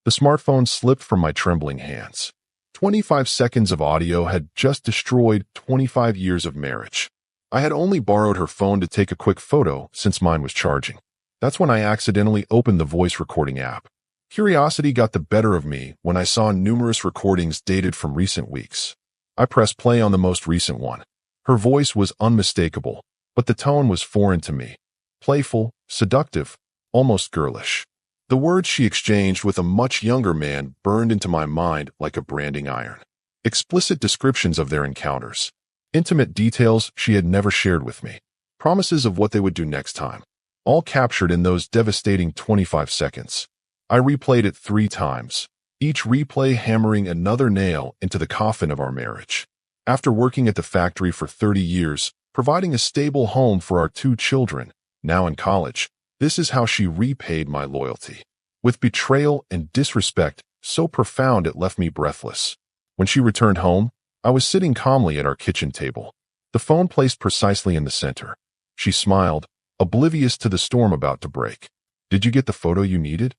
The smartphone slipped from my trembling hands. 25 seconds of audio had just destroyed 25 years of marriage. I had only borrowed her phone to take a quick photo since mine was charging. That's when I accidentally opened the voice recording app. Curiosity got the better of me when I saw numerous recordings dated from recent weeks. I pressed play on the most recent one. Her voice was unmistakable, but the tone was foreign to me. Playful, seductive, almost girlish. The words she exchanged with a much younger man burned into my mind like a branding iron. Explicit descriptions of their encounters. Intimate details she had never shared with me. Promises of what they would do next time. All captured in those devastating 25 seconds. I replayed it 3 times, each replay hammering another nail into the coffin of our marriage. After working at the factory for 30 years, providing a stable home for our 2 children, now in college, this is how she repaid my loyalty. With betrayal and disrespect so profound it left me breathless. When she returned home, I was sitting calmly at our kitchen table, the phone placed precisely in the center. She smiled, oblivious to the storm about to break. "Did you get the photo you needed?"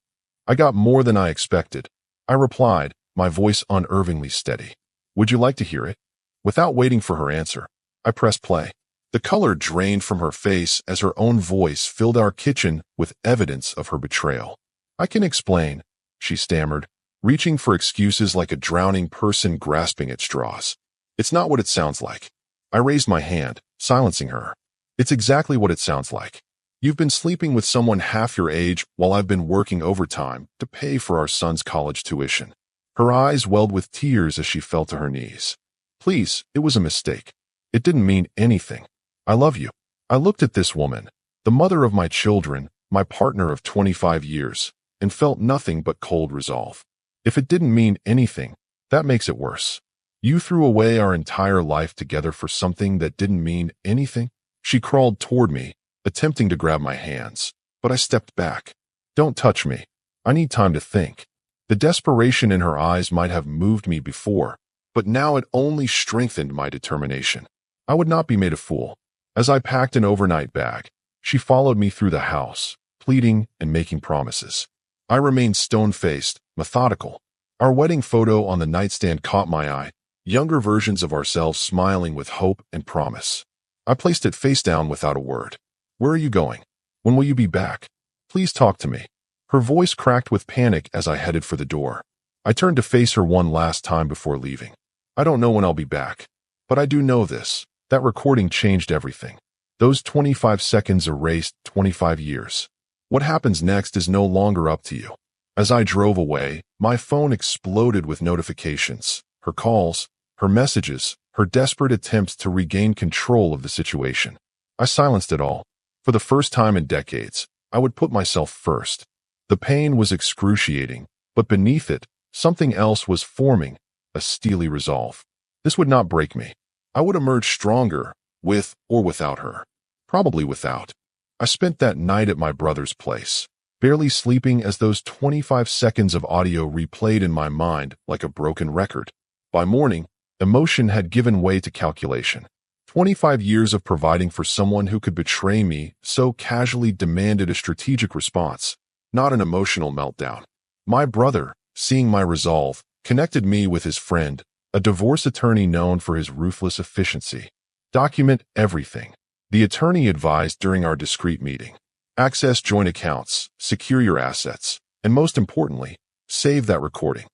"I got more than I expected," I replied, my voice unervingly steady. "Would you like to hear it?" Without waiting for her answer, I pressed play. The color drained from her face as her own voice filled our kitchen with evidence of her betrayal. "I can explain," she stammered, reaching for excuses like a drowning person grasping at straws. "It's not what it sounds like." I raised my hand, silencing her. "It's exactly what it sounds like. You've been sleeping with someone half your age while I've been working overtime to pay for our son's college tuition." Her eyes welled with tears as she fell to her knees. "Please, it was a mistake. It didn't mean anything. I love you." I looked at this woman, the mother of my children, my partner of 25 years, and felt nothing but cold resolve. If it didn't mean anything, that makes it worse. You threw away our entire life together for something that didn't mean anything? She crawled toward me, attempting to grab my hands, but I stepped back. "Don't touch me. I need time to think." The desperation in her eyes might have moved me before, but now it only strengthened my determination. I would not be made a fool. As I packed an overnight bag, she followed me through the house, pleading and making promises. I remained stone-faced, methodical. Our wedding photo on the nightstand caught my eye, younger versions of ourselves smiling with hope and promise. I placed it face down without a word. "Where are you going? When will you be back? Please talk to me." Her voice cracked with panic as I headed for the door. I turned to face her one last time before leaving. "I don't know when I'll be back, but I do know this. That recording changed everything. Those 25 seconds erased 25 years. What happens next is no longer up to you." As I drove away, my phone exploded with notifications, her calls, her messages, her desperate attempts to regain control of the situation. I silenced it all. For the first time in decades, I would put myself first. The pain was excruciating, but beneath it, something else was forming, a steely resolve. This would not break me. I would emerge stronger, with or without her. Probably without. I spent that night at my brother's place, barely sleeping as those 25 seconds of audio replayed in my mind like a broken record. By morning, emotion had given way to calculation. 25 years of providing for someone who could betray me so casually demanded a strategic response, not an emotional meltdown. My brother, seeing my resolve, connected me with his friend, a divorce attorney known for his ruthless efficiency. "Document everything," the attorney advised during our discreet meeting. "Access joint accounts, secure your assets, and most importantly, save that recording."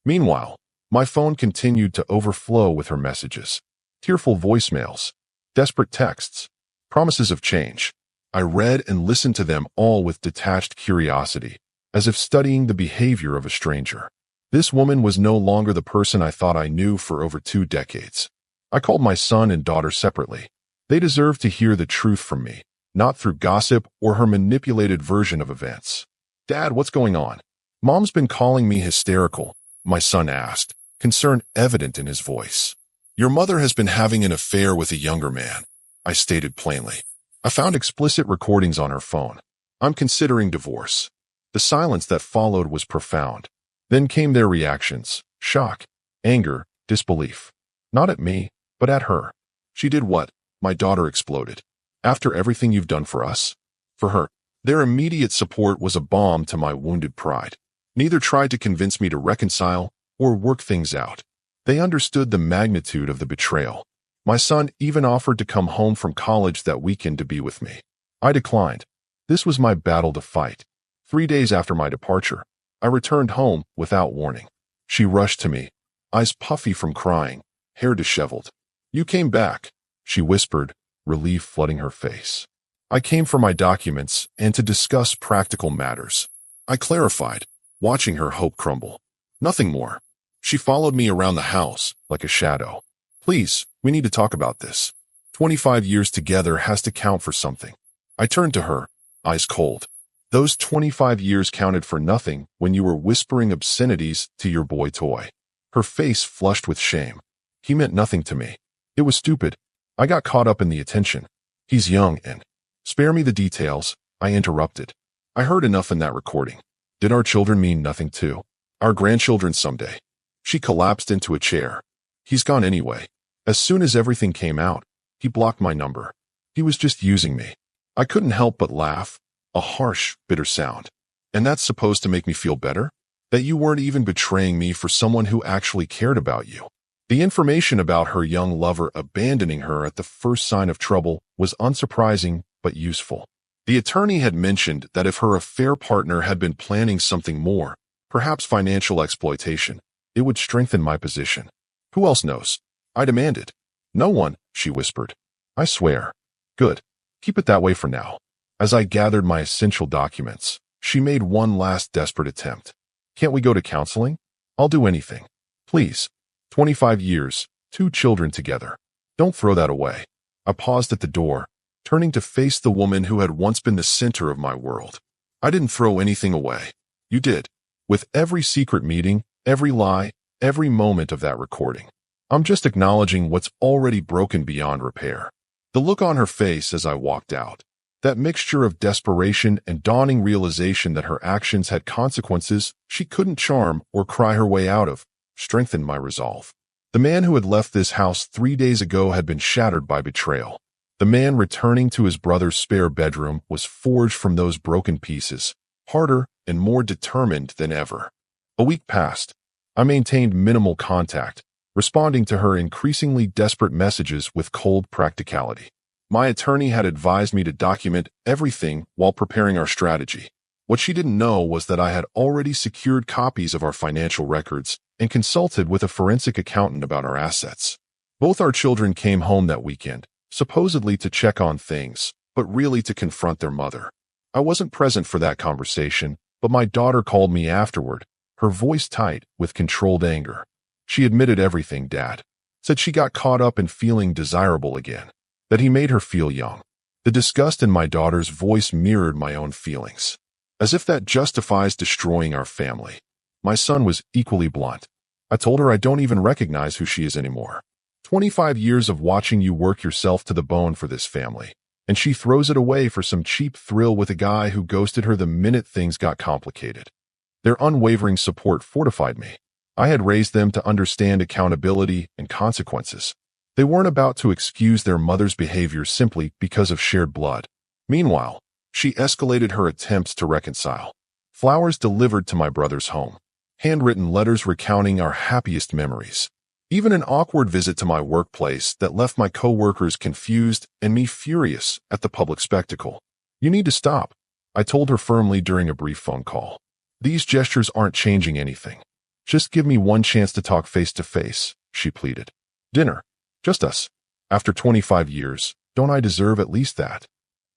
Meanwhile, my phone continued to overflow with her messages. Tearful voicemails, desperate texts, promises of change. I read and listened to them all with detached curiosity, as if studying the behavior of a stranger. This woman was no longer the person I thought I knew for over 2 decades. I called my son and daughter separately. They deserved to hear the truth from me, not through gossip or her manipulated version of events. "Dad, what's going on?" "Mom's been calling me hysterical," my son asked, concern evident in his voice. "Your mother has been having an affair with a younger man," I stated plainly. I found explicit recordings on her phone. "I'm considering divorce." The silence that followed was profound. Then came their reactions: shock, anger, disbelief. Not at me, but at her. "She did what?" My daughter exploded. "After everything you've done for us?" For her, their immediate support was a balm to my wounded pride. Neither tried to convince me to reconcile or work things out. They understood the magnitude of the betrayal. My son even offered to come home from college that weekend to be with me. I declined. This was my battle to fight. 3 days after my departure, I returned home without warning. She rushed to me, eyes puffy from crying, hair disheveled. "You came back," she whispered, relief flooding her face. "I came for my documents and to discuss practical matters," I clarified, watching her hope crumble. "Nothing more." She followed me around the house like a shadow. "Please, we need to talk about this. 25 years together has to count for something." I turned to her, eyes cold. "Those 25 years counted for nothing when you were whispering obscenities to your boy toy." Her face flushed with shame. "He meant nothing to me. It was stupid. I got caught up in the attention. He's young and—" "Spare me the details," I interrupted. "I heard enough in that recording. Did our children mean nothing too? Our grandchildren someday?" She collapsed into a chair. "He's gone anyway. As soon as everything came out, he blocked my number. He was just using me." I couldn't help but laugh, a harsh, bitter sound. "And that's supposed to make me feel better? That you weren't even betraying me for someone who actually cared about you?" The information about her young lover abandoning her at the first sign of trouble was unsurprising but useful. The attorney had mentioned that if her affair partner had been planning something more, perhaps financial exploitation, it would strengthen my position. "Who else knows?" I demanded. "No one," she whispered. "I swear." "Good. Keep it that way for now." As I gathered my essential documents, she made one last desperate attempt. "Can't we go to counseling? I'll do anything. Please. 25 years, 2 children together. Don't throw that away." I paused at the door, turning to face the woman who had once been the center of my world. "I didn't throw anything away. You did. With every secret meeting, every lie, every moment of that recording. I'm just acknowledging what's already broken beyond repair." The look on her face as I walked out, that mixture of desperation and dawning realization that her actions had consequences she couldn't charm or cry her way out of, strengthened my resolve. The man who had left this house 3 days ago had been shattered by betrayal. The man returning to his brother's spare bedroom was forged from those broken pieces, harder and more determined than ever. A week passed. I maintained minimal contact, responding to her increasingly desperate messages with cold practicality. My attorney had advised me to document everything while preparing our strategy. What she didn't know was that I had already secured copies of our financial records and consulted with a forensic accountant about our assets. Both our children came home that weekend, supposedly to check on things, but really to confront their mother. I wasn't present for that conversation, but my daughter called me afterward, her voice tight with controlled anger. She admitted everything, Dad. Said she got caught up in feeling desirable again, that he made her feel young. The disgust in my daughter's voice mirrored my own feelings. As if that justifies destroying our family. My son was equally blunt. I told her I don't even recognize who she is anymore. 25 years of watching you work yourself to the bone for this family, and she throws it away for some cheap thrill with a guy who ghosted her the minute things got complicated. Their unwavering support fortified me. I had raised them to understand accountability and consequences. They weren't about to excuse their mother's behavior simply because of shared blood. Meanwhile, she escalated her attempts to reconcile. Flowers delivered to my brother's home. Handwritten letters recounting our happiest memories. Even an awkward visit to my workplace that left my co-workers confused and me furious at the public spectacle. "You need to stop," I told her firmly during a brief phone call. "These gestures aren't changing anything. Just give me one chance to talk face to face," she pleaded. "Dinner. Just us. After 25 years, don't I deserve at least that?"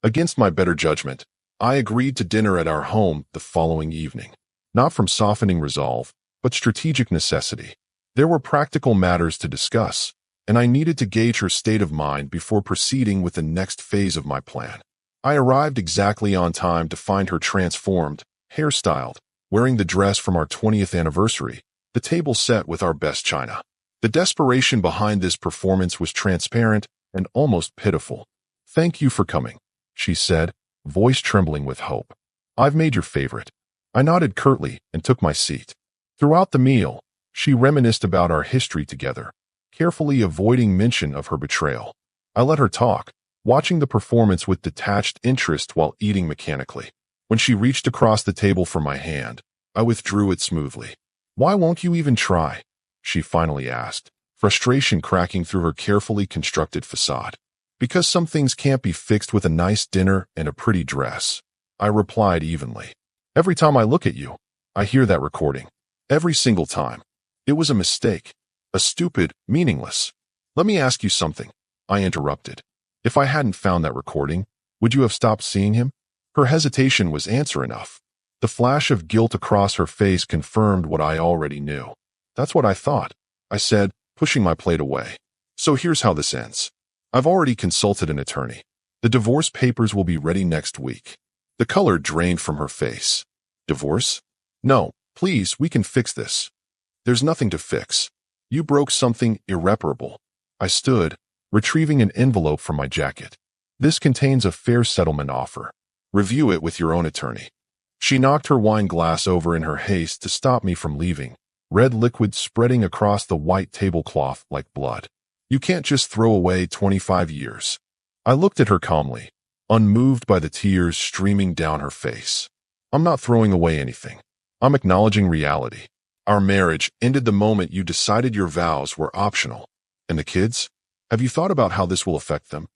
Against my better judgment, I agreed to dinner at our home the following evening. Not from softening resolve, but strategic necessity. There were practical matters to discuss, and I needed to gauge her state of mind before proceeding with the next phase of my plan. I arrived exactly on time to find her transformed, hairstyled, wearing the dress from our 20th anniversary, the table set with our best china. The desperation behind this performance was transparent and almost pitiful. "Thank you for coming," she said, voice trembling with hope. "I've made your favorite." I nodded curtly and took my seat. Throughout the meal, she reminisced about our history together, carefully avoiding mention of her betrayal. I let her talk, watching the performance with detached interest while eating mechanically. When she reached across the table for my hand, I withdrew it smoothly. "Why won't you even try?" she finally asked, frustration cracking through her carefully constructed facade. "Because some things can't be fixed with a nice dinner and a pretty dress," I replied evenly. "Every time I look at you, I hear that recording. Every single time. It was a mistake. A stupid, meaningless." "Let me ask you something," I interrupted. "If I hadn't found that recording, would you have stopped seeing him?" Her hesitation was answer enough. The flash of guilt across her face confirmed what I already knew. "That's what I thought," I said, pushing my plate away. "So here's how this ends. I've already consulted an attorney. The divorce papers will be ready next week." The color drained from her face. "Divorce? No, please, we can fix this." "There's nothing to fix. You broke something irreparable." I stood, retrieving an envelope from my jacket. "This contains a fair settlement offer. Review it with your own attorney." She knocked her wine glass over in her haste to stop me from leaving, red liquid spreading across the white tablecloth like blood. "You can't just throw away 25 years. I looked at her calmly, unmoved by the tears streaming down her face. "I'm not throwing away anything. I'm acknowledging reality. Our marriage ended the moment you decided your vows were optional. And the kids? Have you thought about how this will affect them?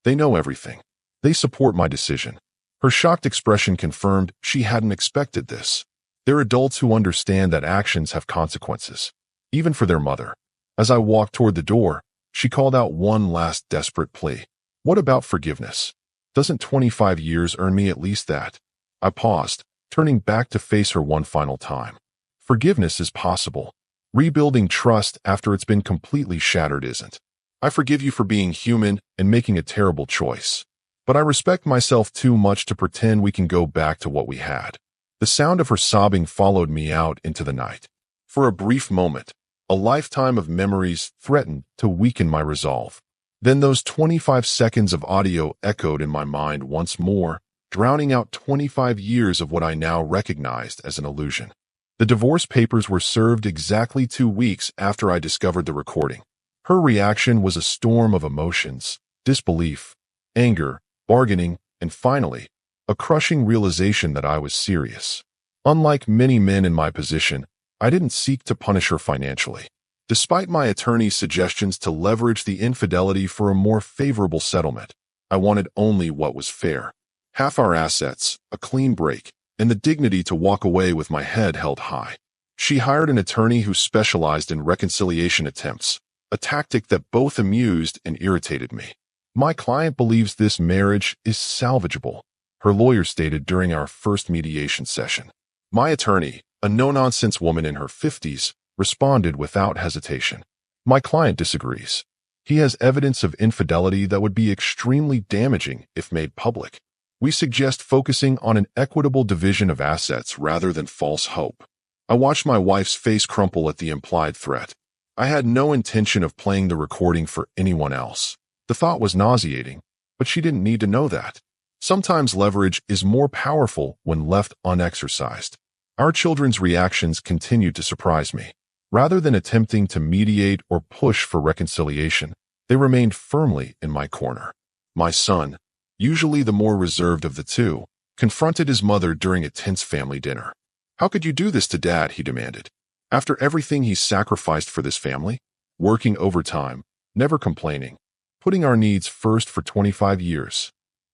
They know everything. They support my decision." Her shocked expression confirmed she hadn't expected this. They're adults who understand that actions have consequences, even for their mother. As I walked toward the door, she called out one last desperate plea. "What about forgiveness? Doesn't 25 years earn me at least that?" I paused, turning back to face her one final time. Forgiveness is possible. Rebuilding trust after it's been completely shattered isn't. I forgive you for being human and making a terrible choice. But I respect myself too much to pretend we can go back to what we had. The sound of her sobbing followed me out into the night. For a brief moment, a lifetime of memories threatened to weaken my resolve. Then those 25 seconds of audio echoed in my mind once more, drowning out 25 years of what I now recognized as an illusion. The divorce papers were served exactly 2 weeks after I discovered the recording. Her reaction was a storm of emotions, disbelief, anger, bargaining, and finally, a crushing realization that I was serious. Unlike many men in my position, I didn't seek to punish her financially. Despite my attorney's suggestions to leverage the infidelity for a more favorable settlement, I wanted only what was fair. Half our assets, a clean break, and the dignity to walk away with my head held high. She hired an attorney who specialized in reconciliation attempts, a tactic that both amused and irritated me. "My client believes this marriage is salvageable," her lawyer stated during our first mediation session. My attorney, a no-nonsense woman in her 50s, responded without hesitation. "My client disagrees. He has evidence of infidelity that would be extremely damaging if made public. We suggest focusing on an equitable division of assets rather than false hope." I watched my wife's face crumple at the implied threat. I had no intention of playing the recording for anyone else. The thought was nauseating, but she didn't need to know that. Sometimes leverage is more powerful when left unexercised. Our children's reactions continued to surprise me. Rather than attempting to mediate or push for reconciliation, they remained firmly in my corner. My son, usually the more reserved of the two, confronted his mother during a tense family dinner. "How could you do this to Dad?" he demanded. "After everything he's sacrificed for this family, working overtime, never complaining, putting our needs first for 25 years.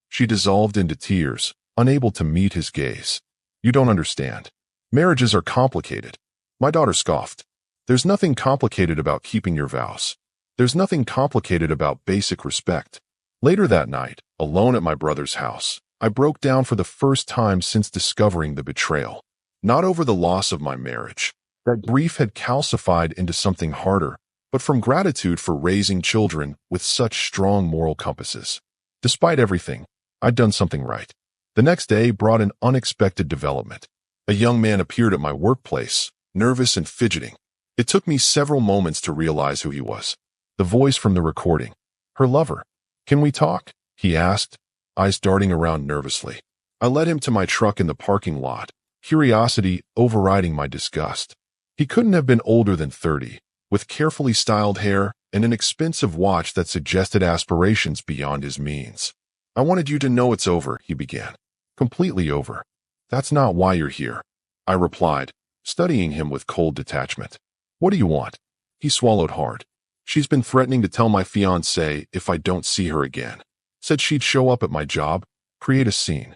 She dissolved into tears, unable to meet his gaze. "You don't understand. Marriages are complicated." My daughter scoffed. "There's nothing complicated about keeping your vows. There's nothing complicated about basic respect." Later that night, alone at my brother's house, I broke down for the first time since discovering the betrayal. Not over the loss of my marriage. That grief had calcified into something harder, but from gratitude for raising children with such strong moral compasses. Despite everything, I'd done something right. The next day brought an unexpected development. A young man appeared at my workplace, nervous and fidgeting. It took me several moments to realize who he was. The voice from the recording. Her lover. "Can we talk?" he asked, eyes darting around nervously. I led him to my truck in the parking lot, curiosity overriding my disgust. He couldn't have been older than 30, with carefully styled hair and an expensive watch that suggested aspirations beyond his means. "I wanted you to know it's over," he began. "Completely over." "That's not why you're here," I replied, studying him with cold detachment. What do you want? He swallowed hard. She's been threatening to tell my fiancé if I don't see her again. Said she'd show up at my job, create a scene.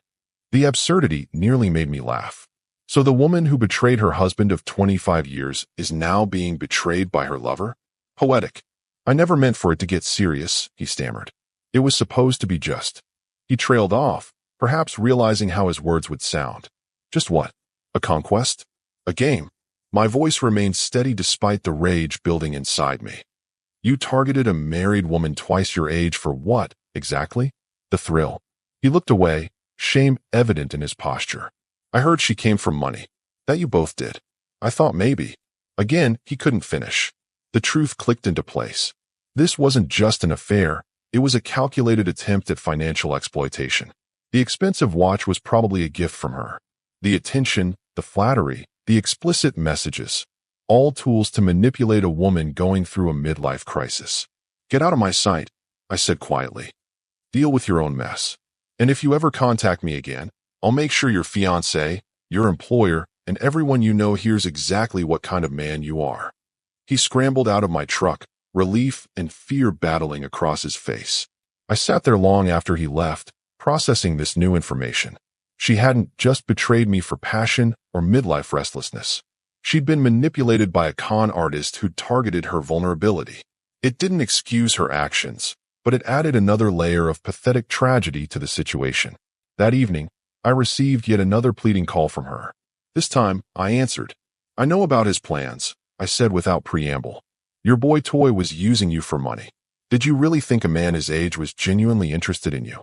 The absurdity nearly made me laugh. So the woman who betrayed her husband of 25 years is now being betrayed by her lover? Poetic. I never meant for it to get serious, he stammered. It was supposed to be just. He trailed off, perhaps realizing how his words would sound. Just what? A conquest? A game? My voice remained steady despite the rage building inside me. You targeted a married woman twice your age for what, exactly? The thrill. He looked away, shame evident in his posture. I heard she came from money. That you both did. I thought maybe. Again, he couldn't finish. The truth clicked into place. This wasn't just an affair, it was a calculated attempt at financial exploitation. The expensive watch was probably a gift from her. The attention, the flattery, the explicit messages. All tools to manipulate a woman going through a midlife crisis. Get out of my sight, I said quietly. Deal with your own mess. And if you ever contact me again, I'll make sure your fiancé, your employer, and everyone you know hears exactly what kind of man you are. He scrambled out of my truck, relief and fear battling across his face. I sat there long after he left, processing this new information. She hadn't just betrayed me for passion or midlife restlessness. She'd been manipulated by a con artist who'd targeted her vulnerability. It didn't excuse her actions, but it added another layer of pathetic tragedy to the situation. That evening, I received yet another pleading call from her. This time, I answered. I know about his plans, I said without preamble. Your boy toy was using you for money. Did you really think a man his age was genuinely interested in you?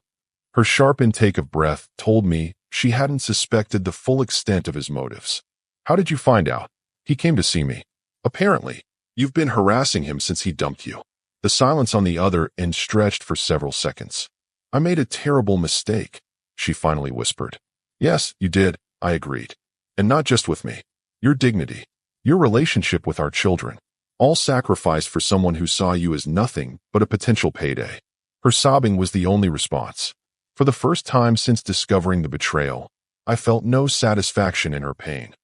Her sharp intake of breath told me she hadn't suspected the full extent of his motives. How did you find out? He came to see me. Apparently, you've been harassing him since he dumped you. The silence on the other end stretched for several seconds. I made a terrible mistake, she finally whispered. Yes, you did, I agreed. And not just with me. Your dignity, your relationship with our children, all sacrificed for someone who saw you as nothing but a potential payday. Her sobbing was the only response. For the first time since discovering the betrayal, I felt no satisfaction in her pain.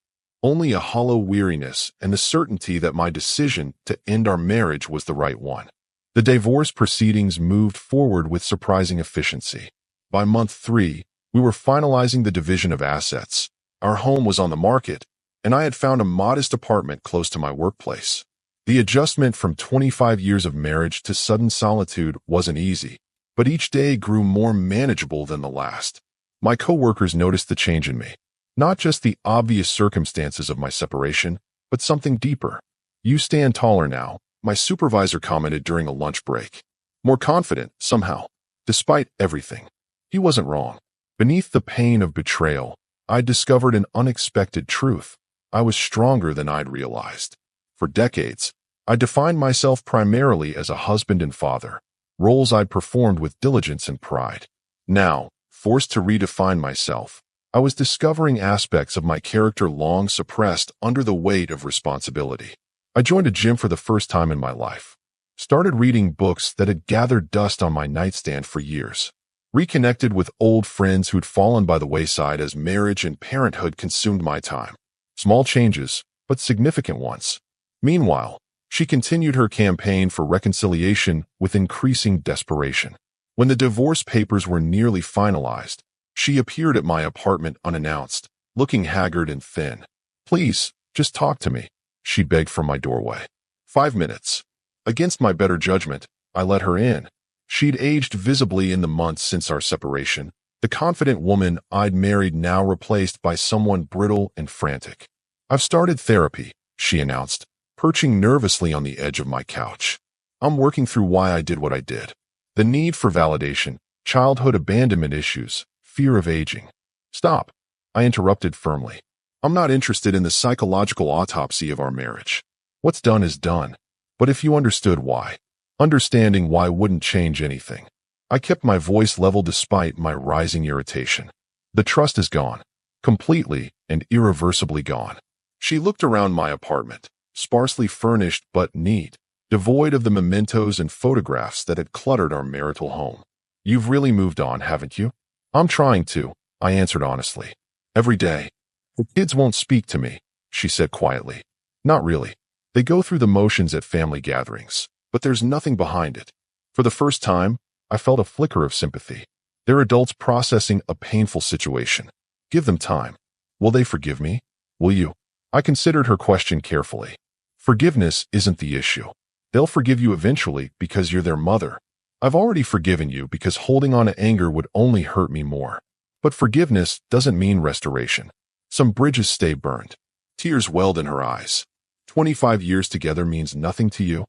Only a hollow weariness and the certainty that my decision to end our marriage was the right one. The divorce proceedings moved forward with surprising efficiency. By month 3, we were finalizing the division of assets. Our home was on the market, and I had found a modest apartment close to my workplace. The adjustment from 25 years of marriage to sudden solitude wasn't easy, but each day grew more manageable than the last. My coworkers noticed the change in me. Not just the obvious circumstances of my separation, but something deeper. You stand taller now, my supervisor commented during a lunch break. More confident, somehow. Despite everything. He wasn't wrong. Beneath the pain of betrayal, I'd discovered an unexpected truth. I was stronger than I'd realized. For decades, I defined myself primarily as a husband and father, roles I'd performed with diligence and pride. Now, forced to redefine myself, I was discovering aspects of my character long suppressed under the weight of responsibility. I joined a gym for the first time in my life. Started reading books that had gathered dust on my nightstand for years. Reconnected with old friends who'd fallen by the wayside as marriage and parenthood consumed my time. Small changes, but significant ones. Meanwhile, she continued her campaign for reconciliation with increasing desperation. When the divorce papers were nearly finalized, she appeared at my apartment unannounced, looking haggard and thin. Please, just talk to me, she begged from my doorway. 5 minutes. Against my better judgment, I let her in. She'd aged visibly in the months since our separation, the confident woman I'd married now replaced by someone brittle and frantic. I've started therapy, she announced, perching nervously on the edge of my couch. I'm working through why I did what I did. The need for validation, childhood abandonment issues, fear of aging. Stop, I interrupted firmly. I'm not interested in the psychological autopsy of our marriage. What's done is done. But if you understood why, understanding why wouldn't change anything. I kept my voice level despite my rising irritation. The trust is gone. Completely and irreversibly gone. She looked around my apartment, sparsely furnished but neat, devoid of the mementos and photographs that had cluttered our marital home. You've really moved on, haven't you? I'm trying to, I answered honestly. Every day. The kids won't speak to me, she said quietly. Not really. They go through the motions at family gatherings, but there's nothing behind it. For the first time, I felt a flicker of sympathy. They're adults processing a painful situation. Give them time. Will they forgive me? Will you? I considered her question carefully. Forgiveness isn't the issue. They'll forgive you eventually because you're their mother. I've already forgiven you because holding on to anger would only hurt me more. But forgiveness doesn't mean restoration. Some bridges stay burned. Tears welled in her eyes. 25 years together means nothing to you?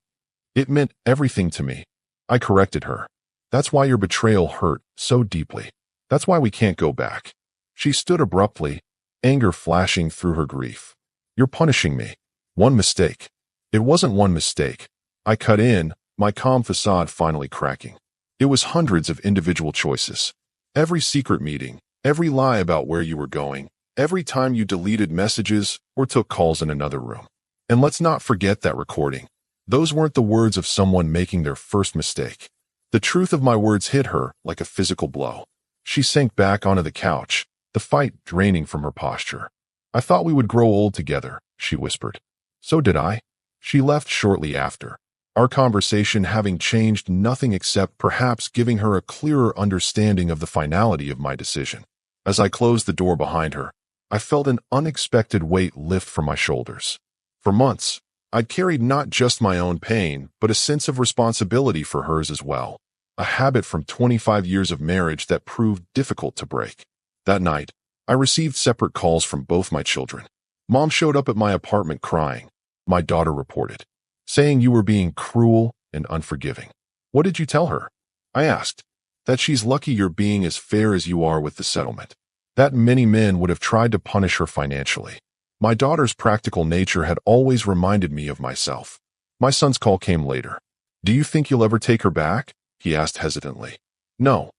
It meant everything to me. I corrected her. That's why your betrayal hurt so deeply. That's why we can't go back. She stood abruptly, anger flashing through her grief. You're punishing me. One mistake. It wasn't one mistake. I cut in, my calm facade finally cracking. It was hundreds of individual choices. Every secret meeting, every lie about where you were going, every time you deleted messages or took calls in another room. And let's not forget that recording. Those weren't the words of someone making their first mistake. The truth of my words hit her like a physical blow. She sank back onto the couch, the fight draining from her posture. I thought we would grow old together, she whispered. So did I. She left shortly after, our conversation having changed nothing except perhaps giving her a clearer understanding of the finality of my decision. As I closed the door behind her, I felt an unexpected weight lift from my shoulders. For months, I'd carried not just my own pain, but a sense of responsibility for hers as well. A habit from 25 years of marriage that proved difficult to break. That night, I received separate calls from both my children. Mom showed up at my apartment crying. My daughter reported, saying you were being cruel and unforgiving. What did you tell her? I asked. That she's lucky you're being as fair as you are with the settlement. That many men would have tried to punish her financially. My daughter's practical nature had always reminded me of myself. My son's call came later. Do you think you'll ever take her back? He asked hesitantly. No,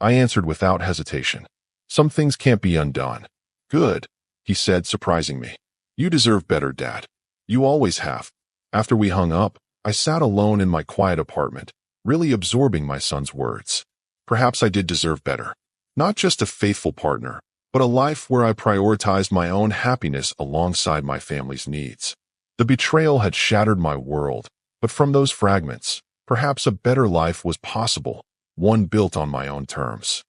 I answered without hesitation. Some things can't be undone. Good, he said, surprising me. You deserve better, Dad. You always have. After we hung up, I sat alone in my quiet apartment, really absorbing my son's words. Perhaps I did deserve better. Not just a faithful partner, but a life where I prioritized my own happiness alongside my family's needs. The betrayal had shattered my world, but from those fragments, perhaps a better life was possible, one built on my own terms.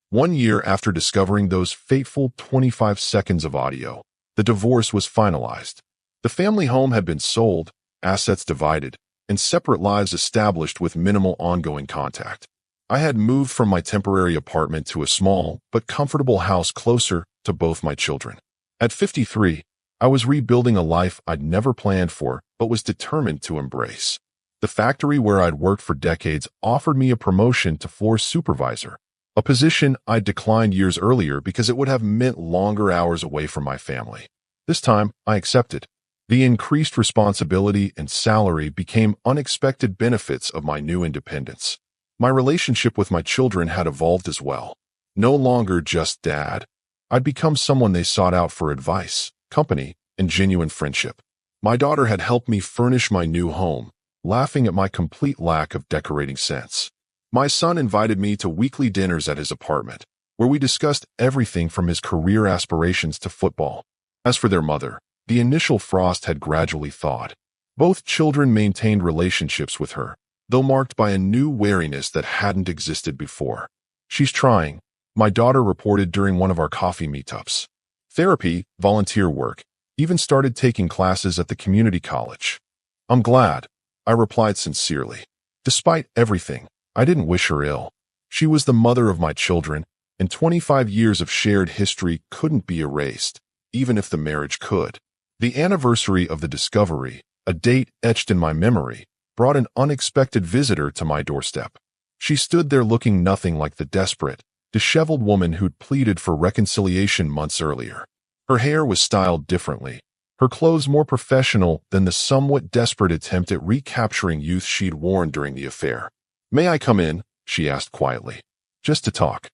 1 year after discovering those fateful 25 seconds of audio, the divorce was finalized. The family home had been sold, assets divided, and separate lives established with minimal ongoing contact. I had moved from my temporary apartment to a small but comfortable house closer to both my children. At 53, I was rebuilding a life I'd never planned for but was determined to embrace. The factory where I'd worked for decades offered me a promotion to floor supervisor, a position I'd declined years earlier because it would have meant longer hours away from my family. This time, I accepted. The increased responsibility and salary became unexpected benefits of my new independence. My relationship with my children had evolved as well. No longer just dad. I'd become someone they sought out for advice, company, and genuine friendship. My daughter had helped me furnish my new home, laughing at my complete lack of decorating sense. My son invited me to weekly dinners at his apartment, where we discussed everything from his career aspirations to football. As for their mother, the initial frost had gradually thawed. Both children maintained relationships with her, though marked by a new wariness that hadn't existed before. She's trying, my daughter reported during one of our coffee meetups. Therapy, volunteer work, even started taking classes at the community college. I'm glad, I replied sincerely. Despite everything, I didn't wish her ill. She was the mother of my children, and 25 years of shared history couldn't be erased, even if the marriage could. The anniversary of the discovery, a date etched in my memory, brought an unexpected visitor to my doorstep. She stood there looking nothing like the desperate, disheveled woman who'd pleaded for reconciliation months earlier. Her hair was styled differently, her clothes more professional than the somewhat desperate attempt at recapturing youth she'd worn during the affair. May I come in? She asked quietly. Just to talk.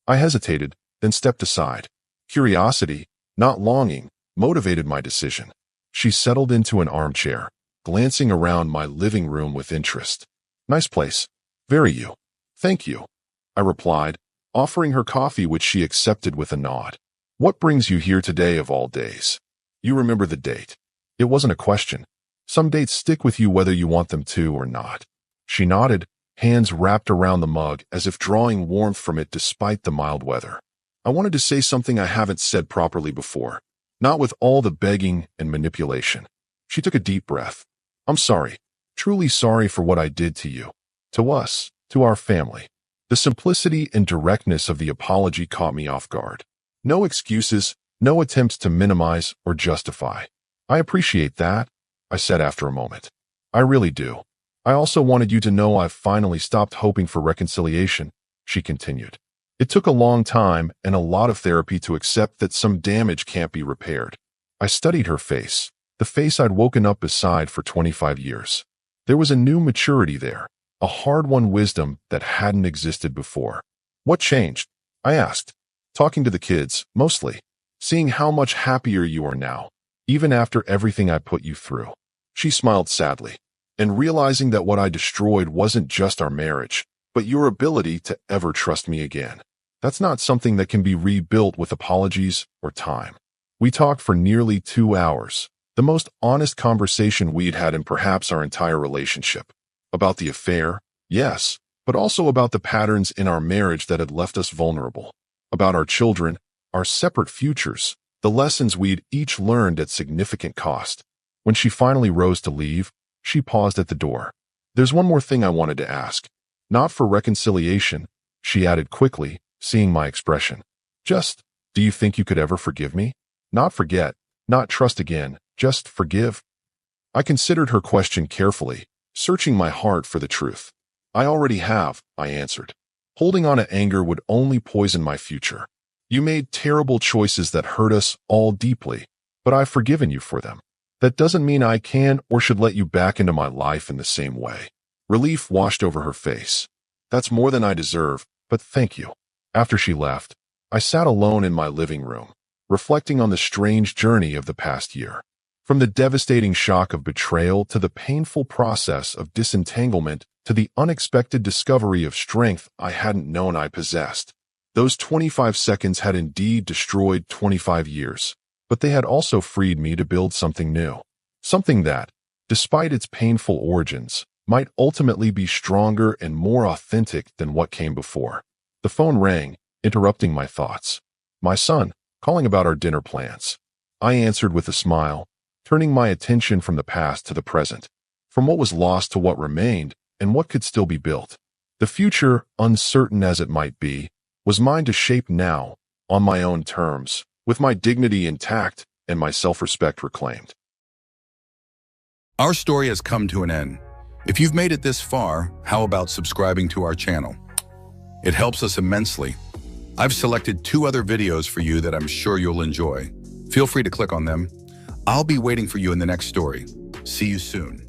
I hesitated, then stepped aside. Curiosity, not longing, motivated my decision. She settled into an armchair, glancing around my living room with interest. Nice place. Very you. Thank you, I replied, offering her coffee which she accepted with a nod. What brings you here today of all days? You remember the date. It wasn't a question. Some dates stick with you whether you want them to or not. She nodded, hands wrapped around the mug as if drawing warmth from it despite the mild weather. I wanted to say something I haven't said properly before, not with all the begging and manipulation. She took a deep breath. I'm sorry, truly sorry for what I did to you, to us, to our family. The simplicity and directness of the apology caught me off guard. No excuses, no attempts to minimize or justify. I appreciate that, I said after a moment. I really do. I also wanted you to know I've finally stopped hoping for reconciliation, she continued. It took a long time and a lot of therapy to accept that some damage can't be repaired. I studied her face, the face I'd woken up beside for 25 years. There was a new maturity there, a hard-won wisdom that hadn't existed before. What changed? I asked. Talking to the kids, mostly. Seeing how much happier you are now, even after everything I put you through. She smiled sadly. And realizing that what I destroyed wasn't just our marriage, but your ability to ever trust me again. That's not something that can be rebuilt with apologies or time. We talked for nearly 2 hours, the most honest conversation we'd had in perhaps our entire relationship. About the affair, yes, but also about the patterns in our marriage that had left us vulnerable. About our children, our separate futures, the lessons we'd each learned at significant cost. When she finally rose to leave, she paused at the door. There's one more thing I wanted to ask. Not for reconciliation, she added quickly, seeing my expression. Just, do you think you could ever forgive me? Not forget, not trust again, just forgive. I considered her question carefully, searching my heart for the truth. I already have, I answered. Holding on to anger would only poison my future. You made terrible choices that hurt us all deeply, but I've forgiven you for them. That doesn't mean I can or should let you back into my life in the same way. Relief washed over her face. That's more than I deserve, but thank you. After she left, I sat alone in my living room, reflecting on the strange journey of the past year. From the devastating shock of betrayal to the painful process of disentanglement to the unexpected discovery of strength I hadn't known I possessed. Those 25 seconds had indeed destroyed 25 years. But they had also freed me to build something new. Something that, despite its painful origins, might ultimately be stronger and more authentic than what came before. The phone rang, interrupting my thoughts. My son, calling about our dinner plans. I answered with a smile, turning my attention from the past to the present, from what was lost to what remained and what could still be built. The future, uncertain as it might be, was mine to shape now, on my own terms, with my dignity intact and my self-respect reclaimed. Our story has come to an end. If you've made it this far, how about subscribing to our channel? It helps us immensely. I've selected 2 other videos for you that I'm sure you'll enjoy. Feel free to click on them. I'll be waiting for you in the next story. See you soon.